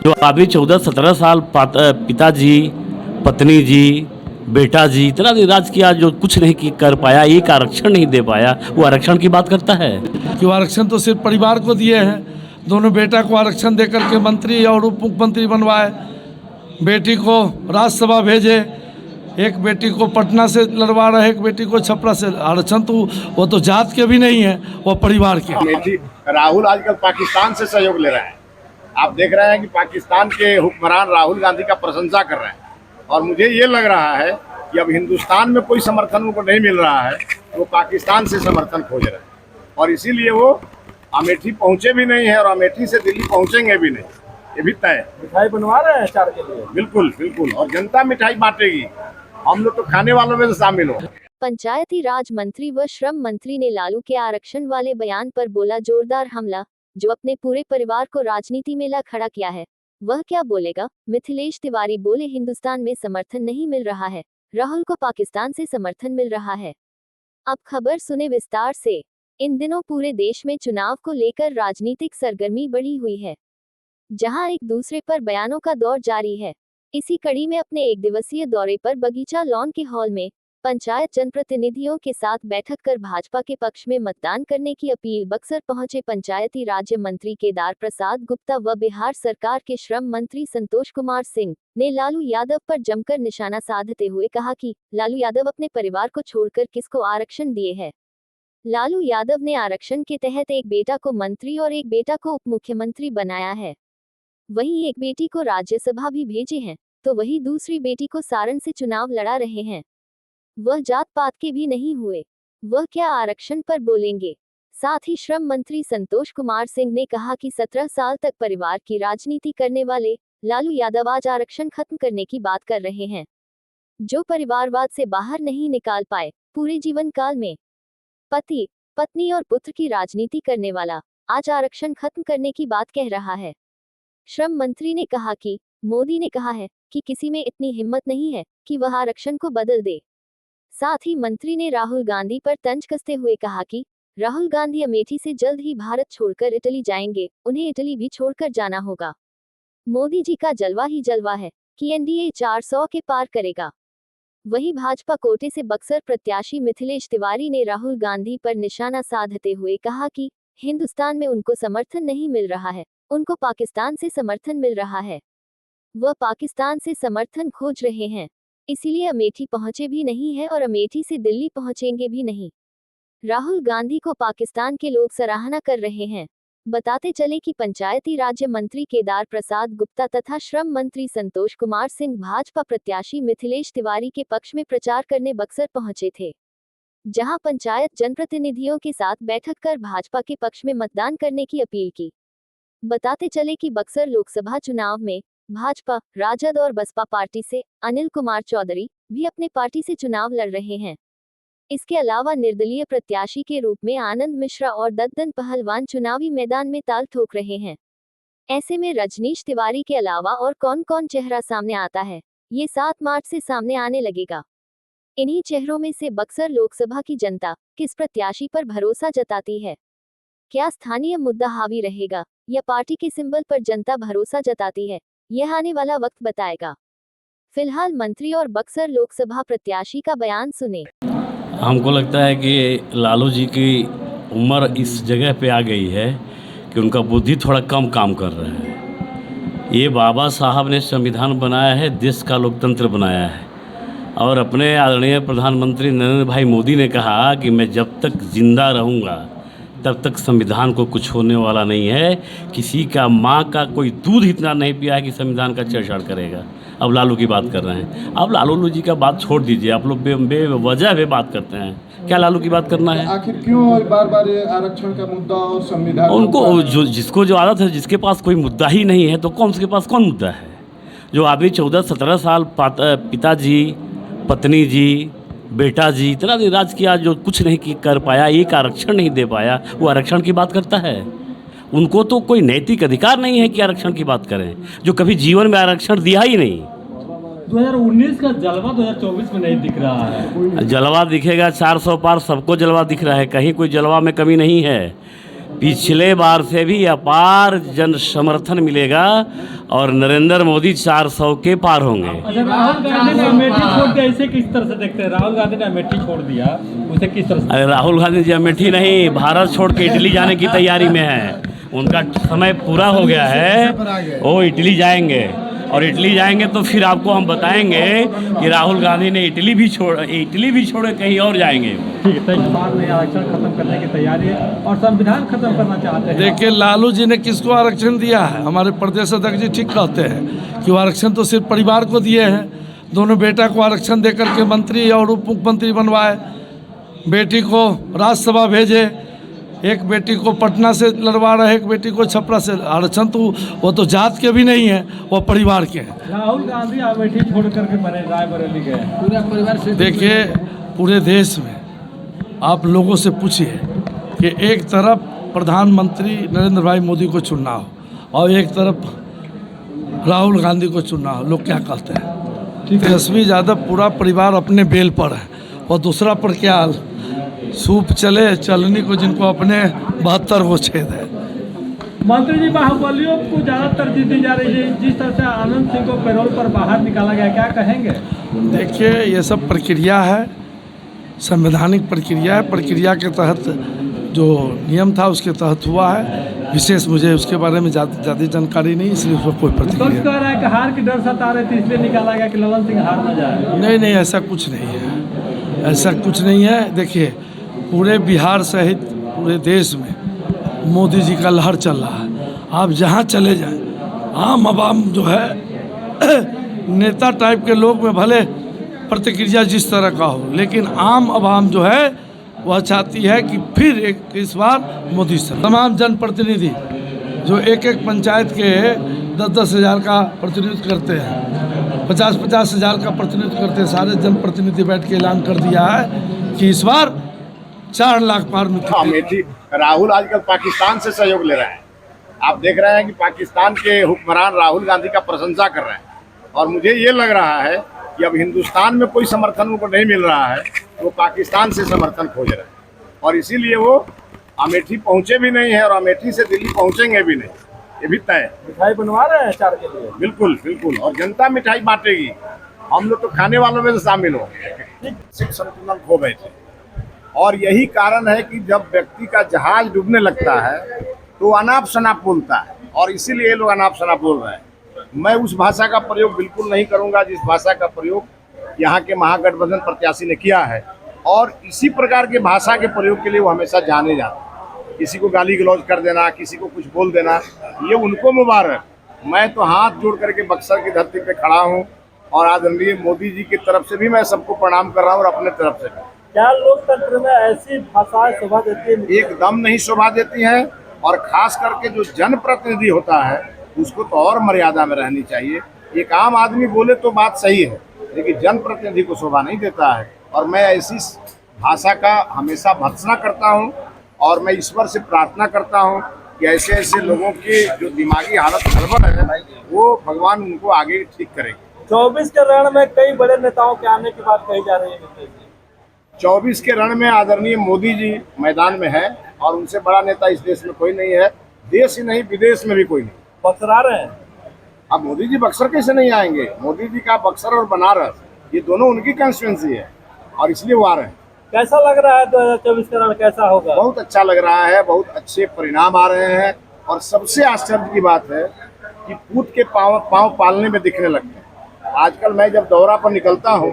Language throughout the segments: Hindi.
जो आदमी 14-17 साल पिताजी, पत्नी जी, बेटा जी इतना दिन राज किया, जो कुछ नहीं कर पाया, एक आरक्षण नहीं दे पाया, वो आरक्षण की बात करता है। कि आरक्षण तो सिर्फ परिवार को दिए हैं। दोनों बेटा को आरक्षण देकर के मंत्री और उप मुख्यमंत्री बनवाए, बेटी को राज्यसभा भेजे, एक बेटी को पटना से लड़वा रहे, एक बेटी को छपरा से। आरक्षण तो वो तो जात के भी नहीं है, वो परिवार के। राहुल आजकल पाकिस्तान से सहयोग ले रहे हैं। आप देख रहे हैं कि पाकिस्तान के हुक्मरान राहुल गांधी का प्रशंसा कर रहे हैं, और मुझे ये लग रहा है कि अब हिंदुस्तान में कोई समर्थन उनको नहीं मिल रहा है, वो पाकिस्तान से समर्थन खोज रहे हैं, और इसीलिए वो अमेठी पहुंचे भी नहीं है और अमेठी से दिल्ली पहुंचेंगे भी नहीं, ये भी तय है। मिठाई बनवा रहे हैं चार के लिए। बिल्कुल बिल्कुल, और जनता मिठाई बांटेगी, हम लोग तो खाने वालों में शामिल हो। पंचायती राज मंत्री व श्रम मंत्री ने लालू के आरक्षण वाले बयान पर बोला जोरदार हमला। जो अपने पूरे परिवार को राजनीति में ला खड़ा किया है, वह क्या बोलेगा। मिथिलेश तिवारी बोले, हिंदुस्तान में समर्थन नहीं मिल रहा है, राहुल को पाकिस्तान से समर्थन मिल रहा है। अब खबर सुने विस्तार से। इन दिनों पूरे देश में चुनाव को लेकर राजनीतिक सरगर्मी बढ़ी हुई है, जहां एक दूसरे पर बयानों का दौर जारी है। इसी कड़ी में अपने एक दिवसीय दौरे पर बगीचा लॉन के हॉल में पंचायत जनप्रतिनिधियों के साथ बैठक कर भाजपा के पक्ष में मतदान करने की अपील बक्सर पहुंचे पंचायती राज्य मंत्री केदार प्रसाद गुप्ता व बिहार सरकार के श्रम मंत्री संतोष कुमार सिंह ने लालू यादव पर जमकर निशाना साधते हुए कहा कि लालू यादव अपने परिवार को छोड़कर किसको आरक्षण दिए है। लालू यादव ने आरक्षण के तहत एक बेटा को मंत्री और एक बेटा को उप मुख्यमंत्री बनाया है, वहीं एक बेटी को राज्यसभा भी भेजे हैं, तो वही दूसरी बेटी को सारण से चुनाव लड़ा रहे हैं। वह जात पात के भी नहीं हुए, वह क्या आरक्षण पर बोलेंगे। साथ ही श्रम मंत्री संतोष कुमार सिंह ने कहा कि 17 साल तक परिवार की राजनीति करने वाले लालू यादव आज आरक्षण खत्म करने की बात कर रहे हैं। जो परिवारवाद से बाहर नहीं निकाल पाए, पूरे जीवन काल में पति, पत्नी और पुत्र की राजनीति करने वाला आज आरक्षण खत्म करने की बात कह रहा है। श्रम मंत्री ने कहा कि मोदी ने कहा है कि किसी में इतनी हिम्मत नहीं है कि वह आरक्षण को बदल दे। साथ ही मंत्री ने राहुल गांधी पर तंज कसते हुए कहा कि राहुल गांधी अमेठी से जल्द ही भारत छोड़कर इटली जाएंगे, उन्हें इटली भी छोड़कर जाना होगा। मोदी जी का जलवा ही जलवा है कि एनडीए 400 के पार करेगा। वहीं भाजपा कोटे से बक्सर प्रत्याशी मिथिलेश तिवारी ने राहुल गांधी पर निशाना साधते हुए कहा कि हिंदुस्तान में उनको समर्थन नहीं मिल रहा है, उनको पाकिस्तान से समर्थन मिल रहा है। वह पाकिस्तान से समर्थन खोज रहे हैं, इसीलिए अमेठी पहुंचे भी नहीं है और अमेठी से दिल्ली पहुंचेंगे भी नहीं। राहुल गांधी को पाकिस्तान के लोग सराहना कर रहे हैं। बताते चले कि पंचायती राज्य मंत्री केदार प्रसाद गुप्ता तथा श्रम मंत्री संतोष कुमार सिंह भाजपा प्रत्याशी मिथिलेश तिवारी के पक्ष में प्रचार करने बक्सर पहुंचे थे, जहां पंचायत जनप्रतिनिधियों के साथ बैठक कर भाजपा के पक्ष में मतदान करने की अपील की। बताते चले कि बक्सर लोकसभा चुनाव में भाजपा, राजद और बसपा पार्टी से अनिल कुमार चौधरी भी अपने पार्टी से चुनाव लड़ रहे हैं। इसके अलावा निर्दलीय प्रत्याशी के रूप में आनंद मिश्रा और दद्दन पहलवान चुनावी मैदान में ताल ठोक रहे हैं। ऐसे में रजनीश तिवारी के अलावा और कौन कौन चेहरा सामने आता है, ये 7 मार्च से सामने आने लगेगा। इन्हीं चेहरों में से बक्सर लोकसभा की जनता किस प्रत्याशी पर भरोसा जताती है? क्या स्थानीय मुद्दा हावी रहेगा या पार्टी के सिंबल पर जनता भरोसा जताती है? यह आने वाला वक्त बताएगा। फिलहाल मंत्री और बक्सर लोकसभा प्रत्याशी का बयान सुने। हमको लगता है कि लालू जी की उम्र इस जगह पे आ गई है कि उनका बुद्धि थोड़ा कम काम कर रहा है। ये बाबा साहब ने संविधान बनाया है, देश का लोकतंत्र बनाया है, और अपने आदरणीय प्रधानमंत्री नरेंद्र भाई मोदी ने कहा कि मैं जब तक जिंदा रहूँगा तब तक संविधान को कुछ होने वाला नहीं है। किसी का माँ का कोई दूध इतना नहीं पिया है कि संविधान का छेड़छाड़ करेगा। अब लालू की बात कर रहे हैं, अब लालू जी का बात छोड़ दीजिए, आप लोग बेवजह भी बात करते हैं। क्या लालू की बात करना है? आखिर क्यों बार बार आरक्षण का मुद्दा और संविधान उनको जिसको जो आदत है, जिसके पास कोई मुद्दा ही नहीं है तो कौन उसके पास कौन मुद्दा है। जो आदमी 14-17 साल पिताजी, पत्नी जी, बेटा जी इतना दिन राज किया, जो कुछ नहीं कर पाया, एक आरक्षण नहीं दे पाया, वो आरक्षण की बात करता है। उनको तो कोई नैतिक अधिकार नहीं है कि आरक्षण की बात करें, जो कभी जीवन में आरक्षण दिया ही नहीं। 2019 का जलवा 2024 में नहीं दिख रहा है। जलवा दिखेगा 400 पार, सबको जलवा दिख रहा है, कहीं कोई जलवा में कमी नहीं है। पिछले बार से भी अपार जन समर्थन मिलेगा और नरेंद्र मोदी 400 के पार होंगे। अच्छा, राहुल गांधी ने अमेठी छोड़ दिया, इसे किस तरह से देखते हैं? राहुल गांधी ने अमेठी छोड़ दिया, उसे किस तरह से? अरे राहुल गांधी जी अमेठी नहीं, भारत छोड़ के इटली जाने की तैयारी में है। उनका समय पूरा हो गया है, वो इटली जाएंगे और इटली जाएंगे तो फिर आपको हम बताएंगे कि राहुल गांधी ने इटली भी छोड़े कहीं और जाएंगे। ठीक है, बाद में आरक्षण खत्म करने की तैयारी है और संविधान खत्म करना चाहते हैं। देखिए, लालू जी ने किसको आरक्षण दिया है? हमारे प्रदेश अध्यक्ष जी ठीक कहते हैं कि वो आरक्षण तो सिर्फ परिवार को दिए हैं। दोनों बेटा को आरक्षण दे करके मंत्री और उप मुख्यमंत्री बनवाए, बेटी को राज्यसभा भेजे, एक बेटी को पटना से लड़वा रहे, एक बेटी को छपरा से। आरक्षण तो वो तो जात के भी नहीं है, वो परिवार के हैं। राहुल गांधी अमेठी छोड़ करके रायबरेली गए, पूरा परिवार से। देखिए, पूरे देश में आप लोगों से पूछिए कि एक तरफ प्रधानमंत्री नरेंद्र भाई मोदी को चुनना हो और एक तरफ राहुल गांधी को चुनना हो, लोग क्या कहते हैं? तेजस्वी यादव पूरा परिवार अपने बेल पर है और दूसरा पर क्या हाल? सूप चले चलनी को, जिनको अपने 72 को छेद है। मंत्री जी, बाहुबलियों को ज़्यादा तरजीह दी जा रही है, जिस तरह से आनंद सिंह को पैरोल पर बाहर निकाला गया, क्या कहेंगे? देखिए, ये सब प्रक्रिया है, संवैधानिक प्रक्रिया है। प्रक्रिया के तहत जो नियम था उसके तहत हुआ है। विशेष मुझे उसके बारे में ज़्यादा जानकारी नहीं, इसलिए उसमें कोई प्रतिक्रिया कह रहा है कि हार की डर सता रहे थे, इसलिए निकाला गया कि ललन सिंह हार न जाए। नहीं, ऐसा कुछ नहीं है, ऐसा कुछ नहीं है। देखिए, पूरे बिहार सहित पूरे देश में मोदी जी का लहर चल रहा है। आप जहाँ चले जाएं, आम आवाम जो है नेता टाइप के लोग में भले प्रतिक्रिया जिस तरह का हो, लेकिन आम आवाम जो है वह चाहती है कि फिर इस बार मोदी से तमाम जनप्रतिनिधि जो एक पंचायत के 10-10 हज़ार का प्रतिनिधित्व करते हैं, 50-50 हज़ार का प्रतिनिधित्व करते हैं, सारे जनप्रतिनिधि बैठ के ऐलान कर दिया है कि इस बार 4 लाख पार में। अमेठी राहुल आजकल पाकिस्तान से सहयोग ले रहे हैं। आप देख रहे हैं कि पाकिस्तान के हुक्मरान राहुल गांधी का प्रशंसा कर रहे हैं और मुझे ये लग रहा है कि अब हिंदुस्तान में कोई समर्थन उनको नहीं मिल रहा है, वो पाकिस्तान से समर्थन खोज रहे हैं और इसीलिए वो अमेठी पहुंचे भी नहीं है और अमेठी से दिल्ली पहुंचेंगे भी नहीं, ये भी तय। मिठाई बनवा रहे हैं चार के लिए। बिल्कुल बिल्कुल, और जनता मिठाई बांटेगी, हम लोग तो खाने वालों में से शामिल हो। संतुलन खो बैठे और यही कारण है कि जब व्यक्ति का जहाज डूबने लगता है तो अनाप शनाप बोलता है और इसीलिए ये लोग अनाप शनाप बोल रहे हैं। मैं उस भाषा का प्रयोग बिल्कुल नहीं करूंगा जिस भाषा का प्रयोग यहाँ के महागठबंधन प्रत्याशी ने किया है और इसी प्रकार के भाषा के प्रयोग के लिए वो हमेशा जाने जाते हैं। किसी को गाली गलौज कर देना, किसी को कुछ बोल देना, ये उनको मुबारक। मैं तो हाथ जोड़ करके बक्सर की धरती पे खड़ा हूँ और आदरणीय मोदी जी की तरफ से भी मैं सबको प्रणाम कर रहा हूँ और अपने तरफ से भी। क्या लोकतंत्र में ऐसी भाषाएं शोभा देती है? एकदम नहीं शोभा देती हैं और खास करके जो जनप्रतिनिधि होता है उसको तो और मर्यादा में रहनी चाहिए। एक आम आदमी बोले तो बात सही है, लेकिन जनप्रतिनिधि को शोभा नहीं देता है और मैं ऐसी भाषा का हमेशा भर्त्सना करता हूं और मैं ईश्वर से प्रार्थना करता हूं कि ऐसे ऐसे लोगों की जो दिमागी हालत गड़बड़ है वो भगवान उनको आगे ठीक करेंगे। 24 के रण में कई बड़े नेताओं के आने की बात कही जा रही है। 24 के रण में आदरणीय मोदी जी मैदान में है और उनसे बड़ा नेता इस देश में कोई नहीं है, देश ही नहीं विदेश में भी कोई नहीं। बक्सर आ रहे हैं? अब मोदी जी बक्सर कैसे नहीं आएंगे? मोदी जी का बक्सर और बनारस ये दोनों उनकी कंस्टिट्यूंसी है और इसलिए वो आ रहे हैं। कैसा लग रहा है 2024 का रण कैसा होगा? बहुत अच्छा लग रहा है, बहुत अच्छे परिणाम आ रहे हैं और सबसे आश्चर्य की बात है कि पूत के पाँव पालने में दिखने लगते हैं। आजकल मैं जब दौरा पर निकलता हूँ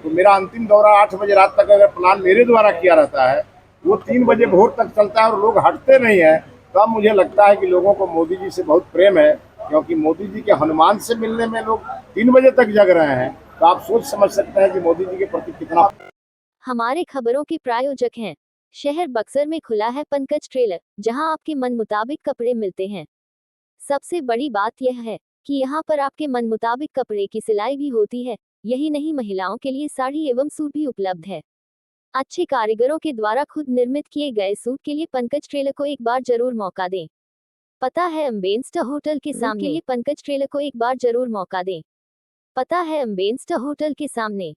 तो मेरा अंतिम दौरा 8 बजे रात तक अगर प्लान मेरे द्वारा किया रहता है वो 3 बजे भोर तक चलता है और लोग हटते नहीं है। तब मुझे लगता है कि लोगों को मोदी जी से बहुत प्रेम है, क्योंकि मोदी जी के हनुमान से मिलने में लोग 3 बजे तक जग रहे हैं। तो आप सोच समझ सकते हैं कि मोदी जी के प्रति कितना। हमारे खबरों के प्रायोजक हैं शहर बक्सर में खुला है पंकज ट्रेलर, जहां आपके मन मुताबिक कपड़े मिलते हैं। सबसे बड़ी बात यह है कि यहां पर आपके मन मुताबिक कपड़े की सिलाई भी होती है। यही नहीं, महिलाओं के लिए साड़ी एवं सूट भी उपलब्ध है। अच्छे कारीगरों के द्वारा खुद निर्मित किए गए सूट के लिए पंकज ट्रेलर को एक बार जरूर मौका दें। पता है अम्बेस्टर होटल के सामने, पंकज ट्रेलर को एक बार जरूर मौका दें। पता है अम्बेस्टर होटल के सामने।